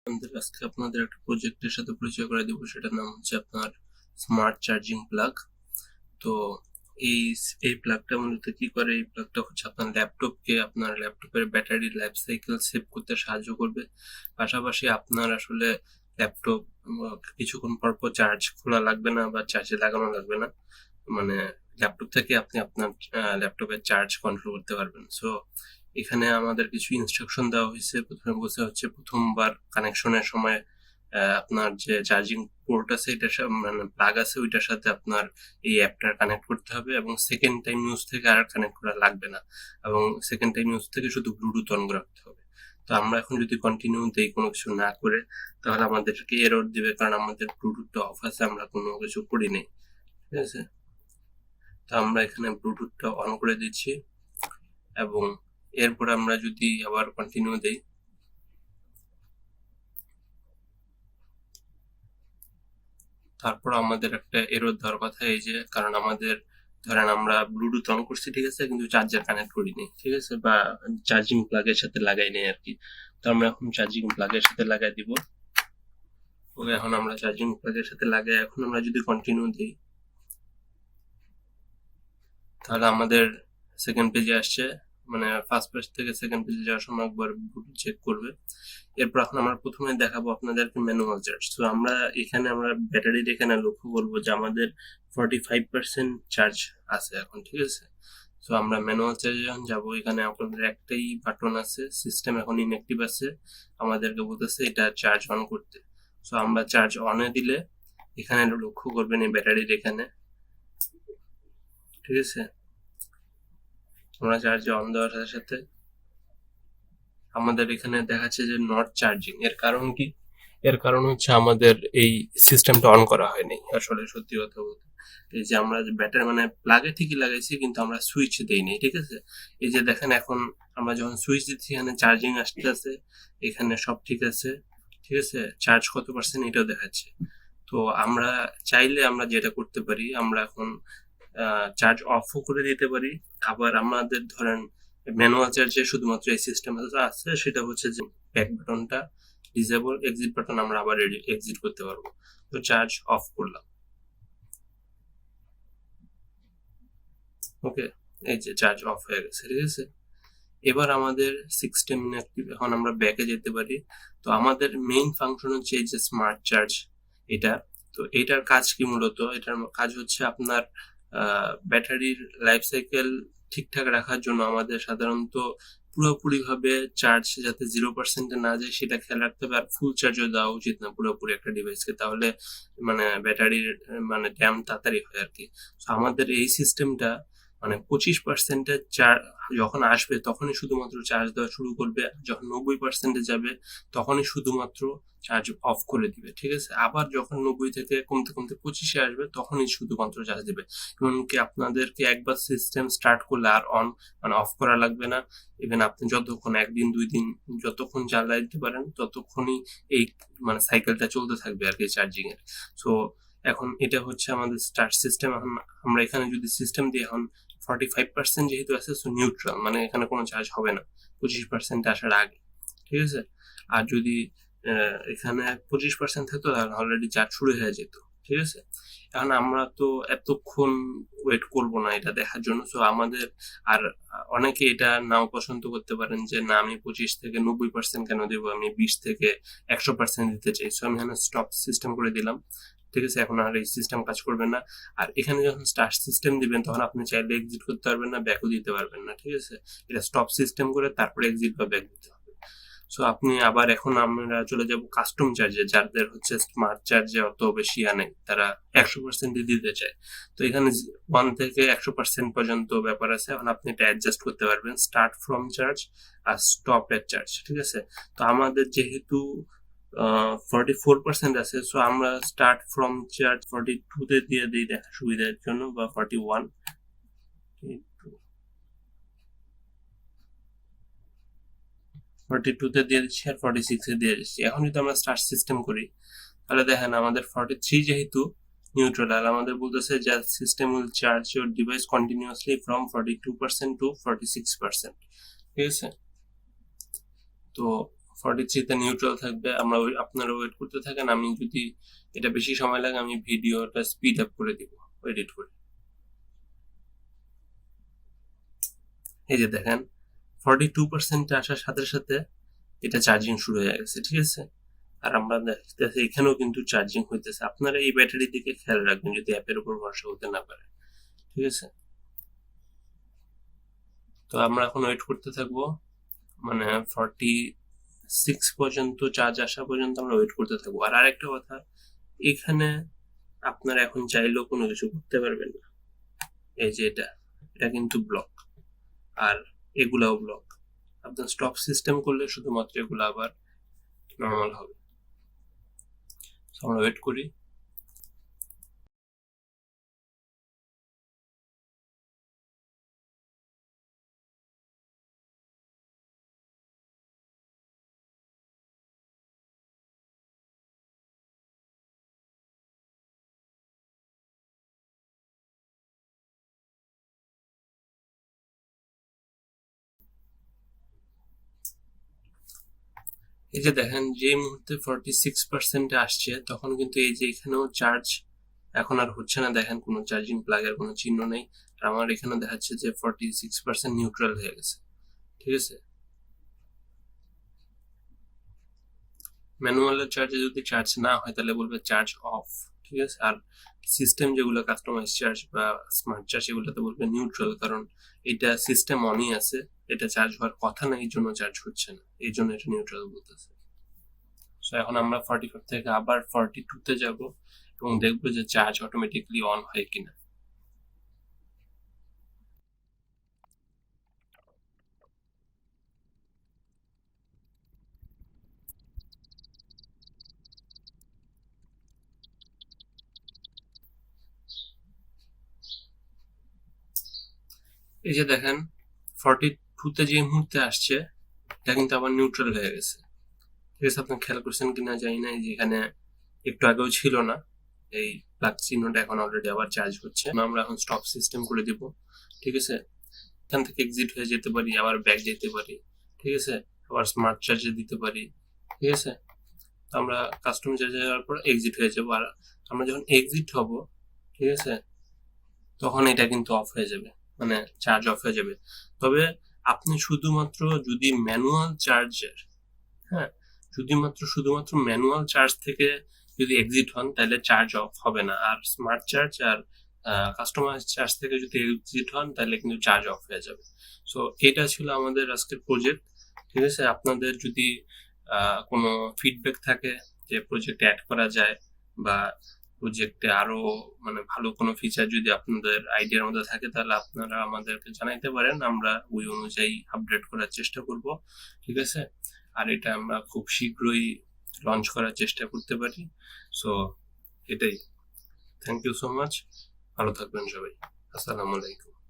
আজকে আপনাদের একটা প্রজেক্টের সাথে পরিচয় করে দিব, সেটার নাম হচ্ছে আপনার স্মার্ট চার্জিং প্লাগ। তো এই এই প্লাগটা মূলত কি করে? এই প্লাগটা হচ্ছে আপনার ল্যাপটপের ব্যাটারি লাইফ সাইকেল সেভ করতে সাহায্য করবে। পাশাপাশি আপনার আসলে ল্যাপটপ কিছুক্ষণ পর পর চার্জ খোলা লাগবে না বা চার্জে লাগানো লাগবে না। মানে ল্যাপটপ থেকে আপনি আপনার ল্যাপটপের চার্জ কন্ট্রোল করতে পারবেন। সো এখানে আমাদের কিছু ইনস্ট্রাকশন দেওয়া হয়েছে। প্রথমে বলতে হচ্ছে প্রথমবার কানেকশনের সময় আপনার যে চার্জিং পোর্ট আছে, মানে প্লাগ আছে, ওইটার সাথে আপনার এই অ্যাপটা কানেক্ট করতে হবে, এবং সেকেন্ড টাইম ইউজ থেকে আর কানেক্ট করা লাগবে না, এবং সেকেন্ড টাইম ইউজ থেকে শুধু ব্লুটুথ অন রাখতে হবে। তো আমরা এখন যদি কন্টিনিউ দেই কোনো কিছু না করে, তাহলে আমাদেরকে এরর দিবে, কারণ আমাদের ব্লুটুথটা অফ আছে, আমরা কোনো কিছু করি নাই। ঠিক আছে, তো আমরা এখানে ব্লুটুথটা অন করে দিচ্ছি, এবং এরপর আমরা যদি আবার কন্টিনিউ দেই, তারপর আমাদের একটা এরর দেওয়ার কথা। এই যে, কারণ আমাদের ধরেন আমরা ব্লুটুথ অন করছি, ঠিক আছে, কিন্তু চার্জার কানেক্ট করিনি, ঠিক আছে, বা চার্জিং প্লাগের সাথে লাগাই নেই আর কি। তো আমরা এখন চার্জিং প্লাগের সাথে লাগাই দিব। ওকে, এখন আমরা চার্জিং প্লাগের সাথে লাগাই, এখন আমরা যদি কন্টিনিউ দিই, তাহলে আমাদের সেকেন্ড পেজে আসছে, মানে ফার্স্ট পেজ থেকে সেকেন্ড পেজে যাওয়ার সময় একবার ব্লুটুথ চেক করবে। এরপর এখন আমরা প্রথমে দেখাবো আপনাদেরকে ম্যানুয়াল চার্জ। তো আমরা ব্যাটারির এখানে লক্ষ্য করবো যে আমাদের 45% চার্জ আছে এখন, ঠিক আছে। তো আমরা ম্যানুয়াল চার্জে যখন যাবো, এখানে আপনাদের একটাই বাটন আছে, সিস্টেম এখন ইনঅ্যাক্টিভ আছে, আমাদেরকে বলতেছে এটা চার্জ অন করতে। তো আমরা চার্জ অনে দিলে এখানে লক্ষ্য করবেন এই ব্যাটারির এখানে, ঠিক আছে, আমরা চার্জে অন দেওয়ার সাথে সাথে আমাদের এখানে দেখাচ্ছে যে নট চার্জিং। এর কারণ কি? এর কারণ হচ্ছে আমাদের এই সিস্টেমটা অন করা হয়নি আসলে, সত্যি কথা বলতে। এই যে আমরা ব্যাটারি মানে প্লাগে ঠিকই লাগাইছি, কিন্তু আমরা সুইচ দেইনি, ঠিক আছে। এই যে দেখেন, এখন আমরা যখন সুইচ দিচ্ছি, এখানে চার্জিং আসতেছে, এখানে সব ঠিক আছে, ঠিক আছে, চার্জ কত পার্সেন্ট এটাও দেখাচ্ছে। তো আমরা চাইলে আমরা যেটা করতে পারি, আমরা এখন চার্জ অফও করে দিতে পারি। আবার আমাদের ধরেন ম্যানুয়াল চার্জে শুধুমাত্র এই সিস্টেম আছে, সেটা হচ্ছে যে ব্যাক বাটনটা ডিসেবল, এক্সিট বাটন আমরা আবার এক্সিট করতে পারবো। তো চার্জ অফ করলাম, ওকে, এই যে চার্জ অফ হয়ে গেছে, ঠিক আছে। এবার আমাদের সিস্টেম ইনঅ্যাক্টিভ, এখন আমরা ব্যাকে যেতে পারি। তো আমাদের মেইন ফাংশন হচ্ছে এই যে স্মার্ট চার্জ, এটা। তো এটার কাজ কি? মূলত এটার কাজ হচ্ছে আপনার ব্যাটারির লাইফ সাইকেল ঠিকঠাক রাখার জন্য আমাদের সাধারণত পুরোপুরি ভাবে চার্জ যাতে 0%-এ না যায় সেটা খেয়াল রাখতে হবে, আর ফুল চার্জও দেওয়া উচিত না পুরোপুরি একটা ডিভাইসকে, তাহলে মানে ব্যাটারির মানে ড্যাম তাড়াতাড়ি হয় আর কি। তো আমাদের এই সিস্টেমটা মানে 25%-এ যখন আসবে তখনই শুধুমাত্র চার্জ দেওয়া শুরু করবে, যখন 90%-এ যাবে তখনই শুধুমাত্র চার্জ অফ করে দিবে, ঠিক আছে। আবার যখন 90 থেকে কমতে কমতে 25-এ আসবে তখনই শুধুমাত্র চার্জ দিবে। এমনকি আপনাদেরকে একবার সিস্টেম স্টার্ট করলে আর মানে অফ করা লাগবে না। ইভেন আপনি যতক্ষণ, একদিন 2 দিন যতক্ষণ চালাই দিতে পারেন ততক্ষণই এই মানে সাইকেলটা চলতে থাকবে আর কি, চার্জিং এর। সো এখন এটা হচ্ছে আমাদের স্টার্ট সিস্টেম। এখন আমরা এখানে যদি সিস্টেম দিয়ে, এখন 45% যেহেতু আছে, সো নিউট্রাল, মানে এখানে কোনো চার্জ হবে না 25% আসার আগে, ঠিক আছে। আর যদি এখানে 25% থাকতো তাহলে অলরেডি চার্জ শুরু হয়ে যেত, ঠিক আছে। এখন আমরা তো এতক্ষণ ওয়েট করব না এটা দেখার জন্য। সো আমাদের আর অনেকে এটা নাও পছন্দ করতে পারেন যে না, আমি 25 থেকে 90% কেন দেবো, আমি 20 থেকে 100% দিতে চাই। সো আমি এখানে স্টপ সিস্টেম করে দিলাম, ঠিক আছে। এখন আর এই সিস্টেম কাজ করবে না। আর এখানে যখন স্টার্ট সিস্টেম দিবেন তখন আপনি চাইলে এক্সিট করতে পারবেন না, ব্যাকও দিতে পারবেন না, ঠিক আছে। এটা স্টপ সিস্টেম করে তারপরে এক্সিট বা ব্যাক দিতে হবে। সো আপনি আবার, এখন আমরা চলে যাব কাস্টম চার্জে, যাদের হচ্ছে স্মার্ট চার্জে অত বেশি নেই, তারা 100% দিতে চায়। তো এখানে 1 থেকে 100% পর্যন্ত ব্যাপার আছে। এখন আপনি এটা অ্যাডজাস্ট করতে পারবেন, স্টার্ট ফ্রম চার্জ আর স্টপ এট চার্জ, ঠিক আছে। তো আমাদের যেহেতু 44% আছে, সো আমরা স্টার্ট ফ্রম চার্জ 42-তে দিয়ে দিই দেখা সুবিধার জন্য, বা 41, 42-তে দিয়ে দিচ্ছি, আর 46-এ দিয়ে দিচ্ছি। এখন যদি আমরা স্টার্ট সিস্টেম করি, তাহলে দেখেন আমাদের 43 যেহেতু নিউট্রাল, আর আমাদের বলতেছে যে system will charge your device continuously from 42% to 46%, ঠিক আছে। তো 43-তে নিউট্রাল থাকবে। আপনারা ওয়েট করতে থাকেন। আমি যদি এটা বেশি সময় লাগে আমি ভিডিওটা স্পিড আপ করে দিব এডিট করে। এই যে দেখেন 42% আসার সাথে সাথে এটা চার্জিং শুরু হয়ে গেছে, ঠিক আছে। আর আমরা দেখতেছি এখানেও কিন্তু চার্জিং হইতেছে। আপনারা এই ব্যাটারির দিকে খেয়াল রাখবেন যদি অ্যাপের উপর ভরসা হতে না পারে, ঠিক আছে। তো আমরা এখন ওয়েট করতে থাকবো, মানে 46 পর্যন্ত চার্জ আসা পর্যন্ত আমরা ওয়েট করতে থাকবো। আর আরেকটা কথা, এখানে আপনারা এখন চাইলেও কোনো কিছু করতে পারবেন না। এই যে এটা কিন্তু ব্লক, আর এগুলাও ব্লক। আপনার স্টপ সিস্টেম করলে শুধুমাত্র এগুলো আবার নর্মাল হবে। আমরা ওয়েট করি। এই যে দেখেন যে মুহূর্তে 46% আসছে তখন কিন্তু এই যে এখানেও চার্জ এখন আর হচ্ছে না। দেখেন কোনো চার্জিং প্লাগের কোনো চিহ্ন নেই। আর আমার এখানে দেখাচ্ছে যে 46% নিউট্রাল হয়ে গেছে, ঠিক আছে। ম্যানুয়ালের চার্জে যদি চার্জ না হয় তাহলে বলবে চার্জ অফ, ঠিক আছে। আর সিস্টেম যেগুলো কাস্টমাইজ চার্জ বা স্মার্ট চার্জ এগুলোতে বলবে নিউট্রাল, কারণ এটা সিস্টেম অনই আছে, এটা চার্জ হওয়ার কথা না, এই জন্য চার্জ হচ্ছে না, এই জন্য এটা নিউট্রাল বলতেছে। সো এখন আমরা 45 থেকে আবার 42-তে যাব এবং দেখবো যে চার্জ অটোমেটিকলি অন হয় কিনা। এই যে দেখেন 42-তে যে মুহূর্তে আসছে এটা কিন্তু আবার নিউট্রাল হয়ে গেছে, ঠিক আছে। আপনি খেয়াল করছেন কিনা জানি না, যে এখানে একটু আগেও ছিল না এই প্লাগ চিহ্নটা, এখন অলরেডি আবার চার্জ হচ্ছে। আমরা এখন স্টপ সিস্টেম করে দিব, ঠিক আছে। এখান থেকে এক্সিট হয়ে যেতে পারি, আবার ব্যাক যেতে পারি, ঠিক আছে। আবার স্মার্ট চার্জে দিতে পারি, ঠিক আছে। আমরা কাস্টম চার্জে যাওয়ার পর এক্সিট হয়ে যাবো। আর আমরা যখন এক্সিট হব, ঠিক আছে, তখন এটা কিন্তু অফ হয়ে যাবে, মানে চার্জ অফ হয়ে যাবে। তবে আপনি শুধুমাত্র যদি ম্যানুয়াল চার্জের, হ্যাঁ, শুধুমাত্র ম্যানুয়াল চার্জ থেকে যদি এক্সিট হন তাহলে চার্জ অফ হবে না। আর স্মার্ট চার্জ আর কাস্টমাইজ চার্জ থেকে যদি এক্সিট হন তাহলে কিন্তু চার্জ অফ হয়ে যাবে। সো এটা ছিল আমাদের আজকের প্রজেক্ট, ঠিক আছে। আপনাদের যদি কোনো ফিডব্যাক থাকে যে প্রজেক্টে অ্যাড করা যায় বা প্রজেক্টে আরো মানে ভালো কোনো ফিচার যদি আপনাদের আইডিয়ার মধ্যে থাকে তাহলে আপনারা আমাদেরকে জানাইতে পারেন, আমরা ওই অনুযায়ী আপডেট করার চেষ্টা করব, ঠিক আছে। আর এটা আমরা খুব শীঘ্রই লঞ্চ করার চেষ্টা করতে পারি। সো এটাই। Thank you so much. ভালো থাকবেন সবাই। আসসালামু আলাইকুম।